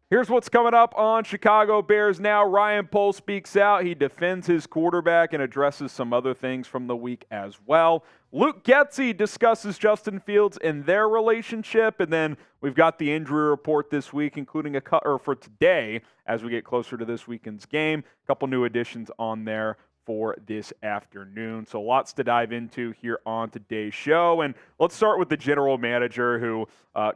Here's what's coming up on Chicago Bears Now. Ryan Poles speaks out. He defends his quarterback and addresses some other things from the week as well. Luke Getsy discusses Justin Fields and their relationship. And then we've got the injury report this week, including for today as we get closer to this weekend's game. A couple new additions on there for this afternoon. So lots to dive into here on today's show. And let's start with the general manager who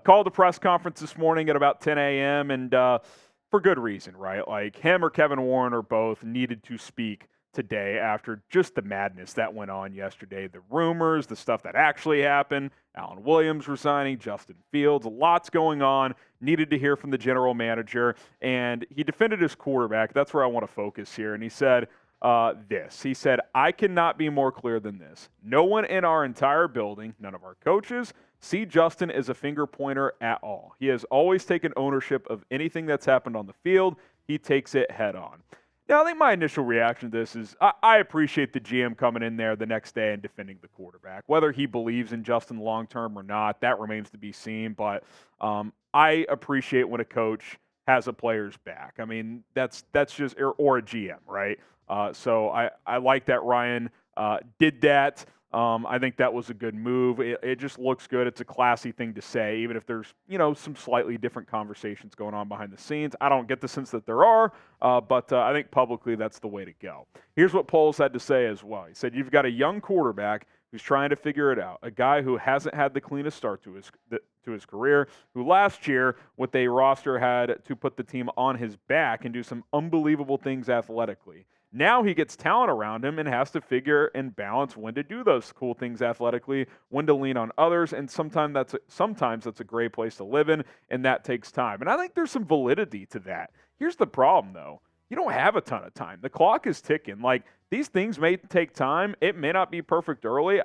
called a press conference this morning at about 10 a.m. and for good reason, right? Like him or Kevin Warren or both needed to speak today after just the madness that went on yesterday. The rumors, the stuff that actually happened, Alan Williams resigning, Justin Fields, lots going on. Needed to hear from the general manager. And he defended his quarterback. That's where I want to focus here. And he said, He said, I cannot be more clear than this. No one in our entire building, none of our coaches, see Justin as a finger pointer at all. He has always taken ownership of anything that's happened on the field. He takes it head on. Now, I think my initial reaction to this is I appreciate the GM coming in there the next day and defending the quarterback. Whether he believes in Justin long-term or not, that remains to be seen. But I appreciate when a coach has a player's back. I mean, that's just – or a GM, right? So I like that Ryan did that. I think that was a good move. It just looks good. It's a classy thing to say, even if there's, some slightly different conversations going on behind the scenes. I don't get the sense that there are, but I think publicly that's the way to go. Here's what Poles had to say as well. He said, you've got a young quarterback who's trying to figure it out, a guy who hasn't had the cleanest start to his career, who last year with a roster had to put the team on his back and do some unbelievable things athletically. Now he gets talent around him and has to figure and balance when to do those cool things athletically, when to lean on others, and sometimes that's a great place to live in, and that takes time. And I think there's some validity to that. Here's the problem, though. You don't have a ton of time. The clock is ticking. Like, these things may take time. It may not be perfect early.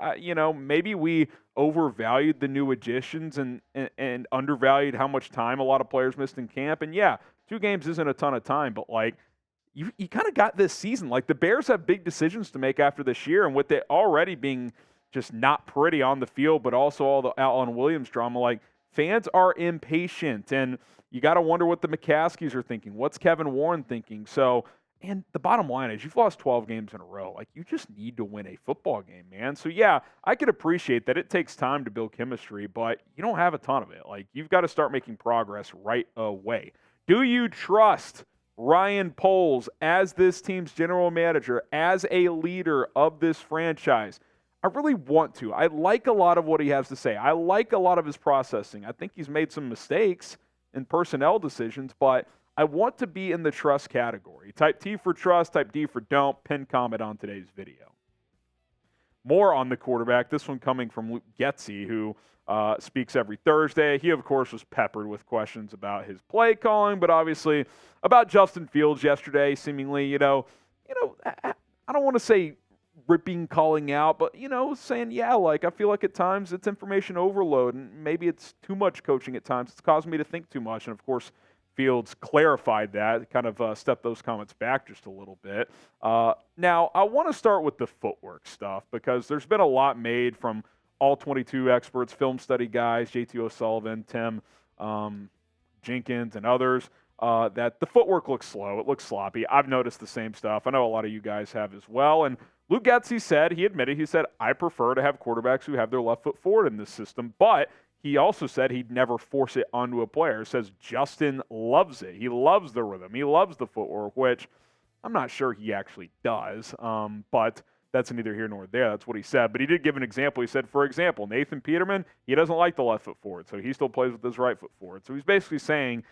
Maybe we overvalued the new additions and undervalued how much time a lot of players missed in camp. And, yeah, 2 games isn't a ton of time, but, you kind of got this season. Like, the Bears have big decisions to make after this year, and with it already being just not pretty on the field, but also all the Alan Williams drama, fans are impatient, and you got to wonder what the McCaskies are thinking. What's Kevin Warren thinking? So, and the bottom line is you've lost 12 games in a row. You just need to win a football game, man. So, yeah, I could appreciate that it takes time to build chemistry, but you don't have a ton of it. You've got to start making progress right away. Do you trust Ryan Poles as this team's general manager, as a leader of this franchise? I really want to. I like a lot of what he has to say. I like a lot of his processing. I think he's made some mistakes in personnel decisions, but I want to be in the trust category. Type T for trust, type D for don't. Pin comment on today's video. More on the quarterback, this one coming from Luke Getsy, who speaks every Thursday. He, of course, was peppered with questions about his play calling, but obviously about Justin Fields yesterday, seemingly, I don't want to say ripping calling out, but, saying, I feel like at times it's information overload, and maybe it's too much coaching at times. It's causing me to think too much, and, of course, Fields clarified that, kind of stepped those comments back just a little bit. Now, I want to start with the footwork stuff because there's been a lot made from all 22 experts, film study guys, JT O'Sullivan, Tim Jenkins, and others, that the footwork looks slow. It looks sloppy. I've noticed the same stuff. I know a lot of you guys have as well. And Luke Getsy said, I prefer to have quarterbacks who have their left foot forward in this system, but he also said he'd never force it onto a player. He says Justin loves it. He loves the rhythm. He loves the footwork, which I'm not sure he actually does, but that's neither here nor there. That's what he said. But he did give an example. He said, for example, Nathan Peterman, he doesn't like the left foot forward, so he still plays with his right foot forward. So he's basically saying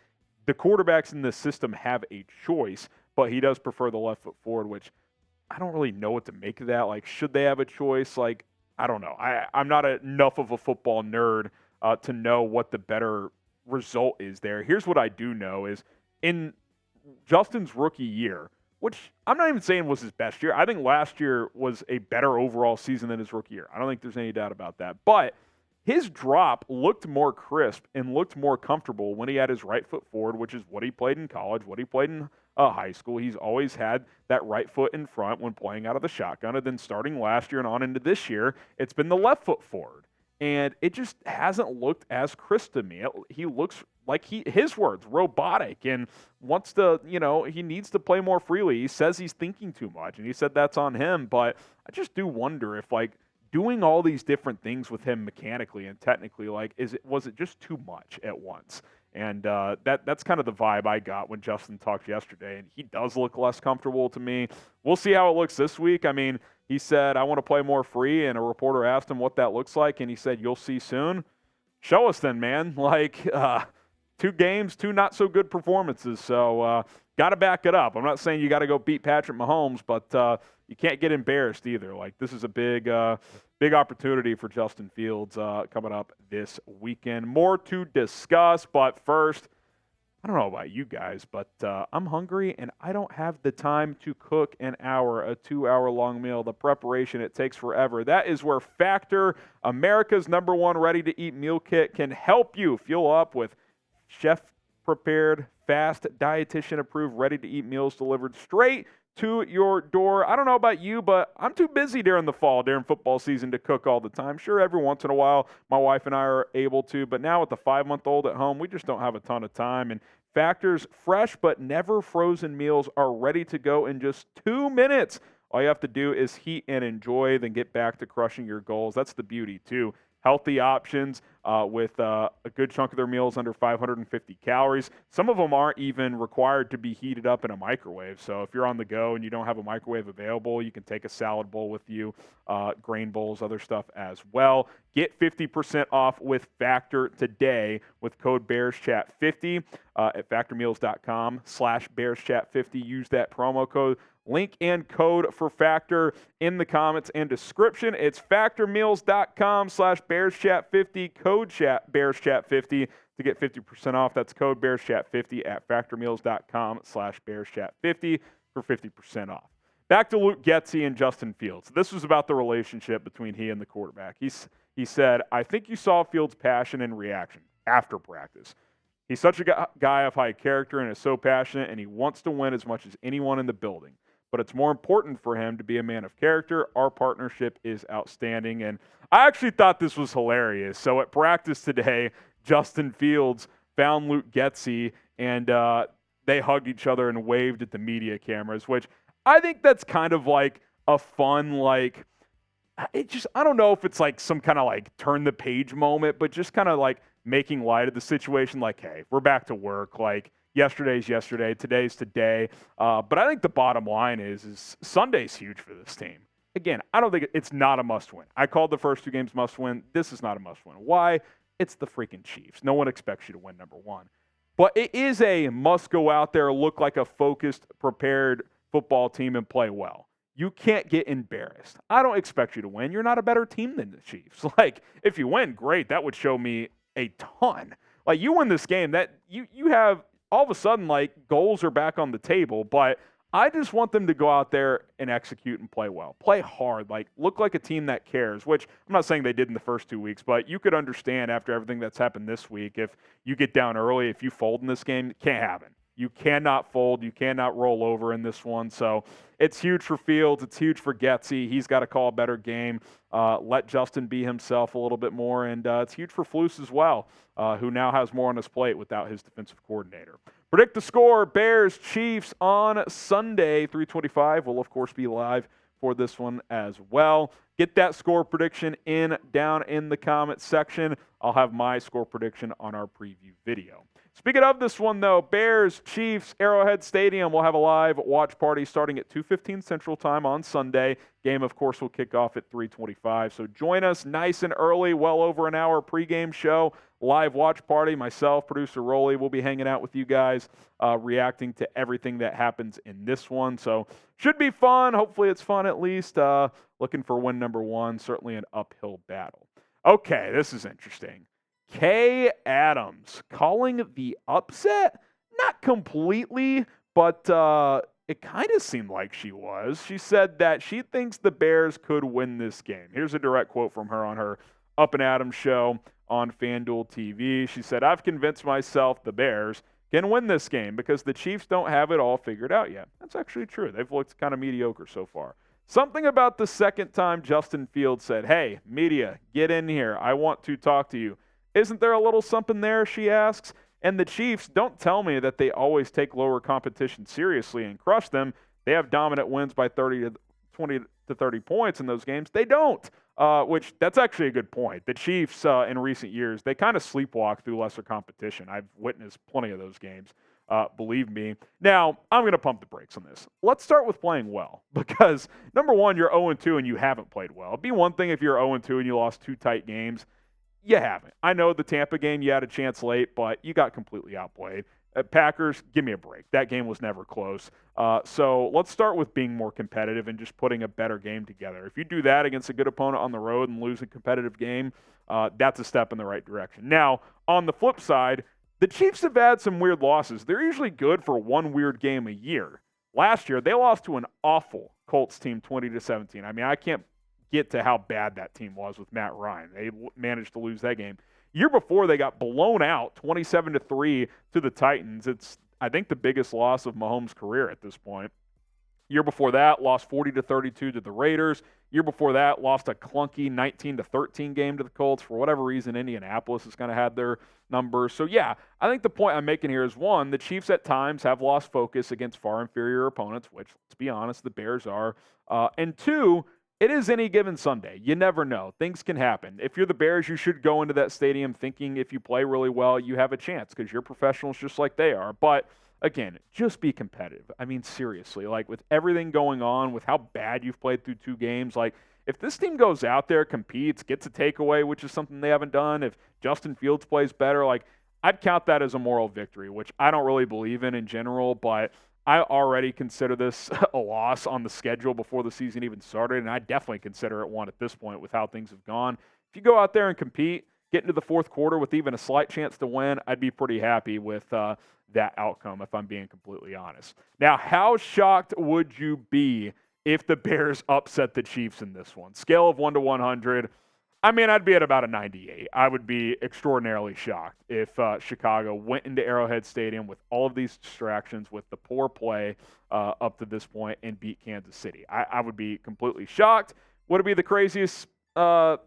the quarterbacks in this system have a choice, but he does prefer the left foot forward, which I don't really know what to make of that. Should they have a choice? I don't know. I'm not enough of a football nerd to know what the better result is there. Here's what I do know is in Justin's rookie year, which I'm not even saying was his best year. I think last year was a better overall season than his rookie year. I don't think there's any doubt about that. But his drop looked more crisp and looked more comfortable when he had his right foot forward, which is what he played in college, what he played in high school. He's always had that right foot in front when playing out of the shotgun. And then starting last year and on into this year, it's been the left foot forward. And it just hasn't looked as crisp to me. He looks like his words, robotic, and wants to, he needs to play more freely. He says he's thinking too much, and he said that's on him. But I just do wonder if, like, doing all these different things with him mechanically and technically, like, was it just too much at once? And that's kind of the vibe I got when Justin talked yesterday, and he does look less comfortable to me. We'll see how it looks this week. I mean, he said, I want to play more free, and a reporter asked him what that looks like, and he said, you'll see soon. Show us then, man. Like, 2 games, 2 not-so-good performances, so got to back it up. I'm not saying you got to go beat Patrick Mahomes, but you can't get embarrassed either. Like, this is a big opportunity for Justin Fields coming up this weekend. More to discuss, but first, I don't know about you guys, but I'm hungry, and I don't have the time to cook a 2-hour-long meal. The preparation, it takes forever. That is where Factor, America's #1 ready-to-eat meal kit, can help you. Fuel up with chef-prepared, fast, dietitian-approved, ready-to-eat meals delivered straight to your door. I don't know about you, but I'm too busy during the fall, during football season, to cook all the time. Sure, every once in a while, my wife and I are able to, but now with the 5-month-old at home, we just don't have a ton of time. And Factor's fresh but never frozen meals are ready to go in just 2 minutes. All you have to do is heat and enjoy, then get back to crushing your goals. That's the beauty, too. Healthy options with a good chunk of their meals under 550 calories. Some of them aren't even required to be heated up in a microwave. So if you're on the go and you don't have a microwave available, you can take a salad bowl with you, grain bowls, other stuff as well. Get 50% off with Factor today with code BearsChat50 at factormeals.com/BearsChat50. Use that promo code. Link and code for Factor in the comments and description. It's factormeals.com/BearsChat50, code BearsChat50 to get 50% off. That's code BearsChat50 at factormeals.com/BearsChat50 for 50% off. Back to Luke Getsy and Justin Fields. This was about the relationship between he and the quarterback. He said, I think you saw Fields' passion and reaction after practice. He's such a guy of high character and is so passionate, and he wants to win as much as anyone in the building. But it's more important for him to be a man of character. Our partnership is outstanding. And I actually thought this was hilarious. So at practice today, Justin Fields found Luke Getsy, and they hugged each other and waved at the media cameras, which I think that's kind of like a fun, like, I don't know if it's like some kind of like turn the page moment, but just kind of like making light of the situation. Like, hey, we're back to work. Like, yesterday's yesterday, today's today. But I think the bottom line is Sunday's huge for this team. Again, I don't think it's not a must-win. I called the first 2 games must-win. This is not a must-win. Why? It's the freaking Chiefs. No one expects you to win #1. But it is a must go out there, look like a focused, prepared football team and play well. You can't get embarrassed. I don't expect you to win. You're not a better team than the Chiefs. Like, if you win, great. That would show me a ton. Like, you win this game, that you have all of a sudden, like, goals are back on the table, but I just want them to go out there and execute and play well. Play hard, like, look like a team that cares, which I'm not saying they did in the first 2 weeks, but you could understand after everything that's happened this week, if you get down early, if you fold in this game, it can't happen. You cannot fold. You cannot roll over in this one. So it's huge for Fields. It's huge for Getsy. He's got to call a better game. Let Justin be himself a little bit more. And it's huge for Flus as well, who now has more on his plate without his defensive coordinator. Predict the score, Bears, Chiefs on Sunday, 3:25. We'll, of course, be live for this one as well. Get that score prediction down in the comments section. I'll have my score prediction on our preview video. Speaking of this one, though, Bears, Chiefs, Arrowhead Stadium will have a live watch party starting at 2:15 Central Time on Sunday. Game, of course, will kick off at 3:25. So join us nice and early, well over an hour pregame show, live watch party. Myself, producer Rolly, will be hanging out with you guys, reacting to everything that happens in this one. So should be fun. Hopefully it's fun at least. Looking for win #1, certainly an uphill battle. Okay, this is interesting. Kay Adams calling the upset? Not completely, but it kind of seemed like she was. She said that she thinks the Bears could win this game. Here's a direct quote from her on her Up and Adams show on FanDuel TV. She said, I've convinced myself the Bears can win this game because the Chiefs don't have it all figured out yet. That's actually true. They've looked kind of mediocre so far. Something about the second time Justin Fields said, hey, media, get in here. I want to talk to you. Isn't there a little something there, she asks? And the Chiefs, don't tell me that they always take lower competition seriously and crush them. They have dominant wins by 20 to 30 points in those games. They don't, which that's actually a good point. The Chiefs in recent years, they kind of sleepwalk through lesser competition. I've witnessed plenty of those games. Believe me. Now, I'm going to pump the brakes on this. Let's start with playing well because, number one, you're 0-2 and you haven't played well. It'd be one thing if you're 0-2 and you lost 2 tight games. You haven't. I know the Tampa game, you had a chance late, but you got completely outplayed. Packers, give me a break. That game was never close. So let's start with being more competitive and just putting a better game together. If you do that against a good opponent on the road and lose a competitive game, that's a step in the right direction. Now, on the flip side, the Chiefs have had some weird losses. They're usually good for one weird game a year. Last year, they lost to an awful Colts team 20-17. I mean, I can't get to how bad that team was with Matt Ryan. They managed to lose that game. Year before, they got blown out 27-3 to the Titans. It's, I think, the biggest loss of Mahomes' career at this point. Year before that, lost 40-32 to the Raiders. Year before that, lost a clunky 19-13 game to the Colts. For whatever reason, Indianapolis has kind of had their numbers. So, yeah, I think the point I'm making here is, one, the Chiefs at times have lost focus against far inferior opponents, which, let's be honest, the Bears are. And two, it is any given Sunday. You never know. Things can happen. If you're the Bears, you should go into that stadium thinking if you play really well, you have a chance because you're professionals just like they are. But again, just be competitive. I mean, seriously, like with everything going on, with how bad you've played through 2 games, like if this team goes out there, competes, gets a takeaway, which is something they haven't done, if Justin Fields plays better, like I'd count that as a moral victory, which I don't really believe in general, but I already consider this a loss on the schedule before the season even started, and I definitely consider it one at this point with how things have gone. If you go out there and compete, get into the fourth quarter with even a slight chance to win, I'd be pretty happy with that outcome, if I'm being completely honest. Now, how shocked would you be if the Bears upset the Chiefs in this one? Scale of 1 to 100. I mean, I'd be at about a 98. I would be extraordinarily shocked if Chicago went into Arrowhead Stadium with all of these distractions, with the poor play up to this point, and beat Kansas City. I would be completely shocked. Would it be the craziest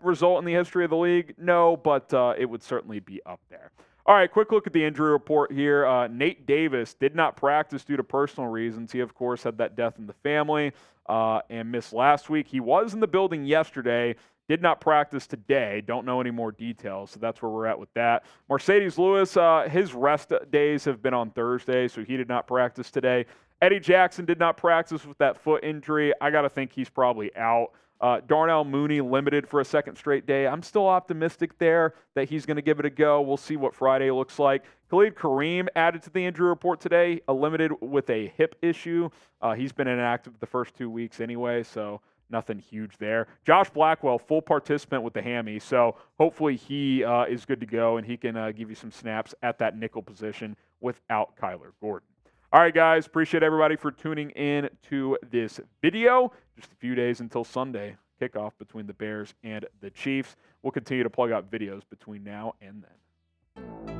result in the history of the league? No, but it would certainly be up there. All right, quick look at the injury report here. Nate Davis did not practice due to personal reasons. He, of course, had that death in the family and missed last week. He was in the building yesterday. Did not practice today. Don't know any more details, so that's where we're at with that. Mercedes Lewis, his rest days have been on Thursday, so he did not practice today. Eddie Jackson did not practice with that foot injury. I got to think he's probably out. Darnell Mooney limited for a second straight day. I'm still optimistic there that he's going to give it a go. We'll see what Friday looks like. Khalid Kareem added to the injury report today, limited with a hip issue. He's been inactive the first 2 weeks anyway, so nothing huge there. Josh Blackwell, full participant with the hammy, so hopefully he is good to go and he can give you some snaps at that nickel position without Kyler Gordon. All right, guys, appreciate everybody for tuning in to this video. Just a few days until Sunday kickoff between the Bears and the Chiefs. We'll continue to plug out videos between now and then.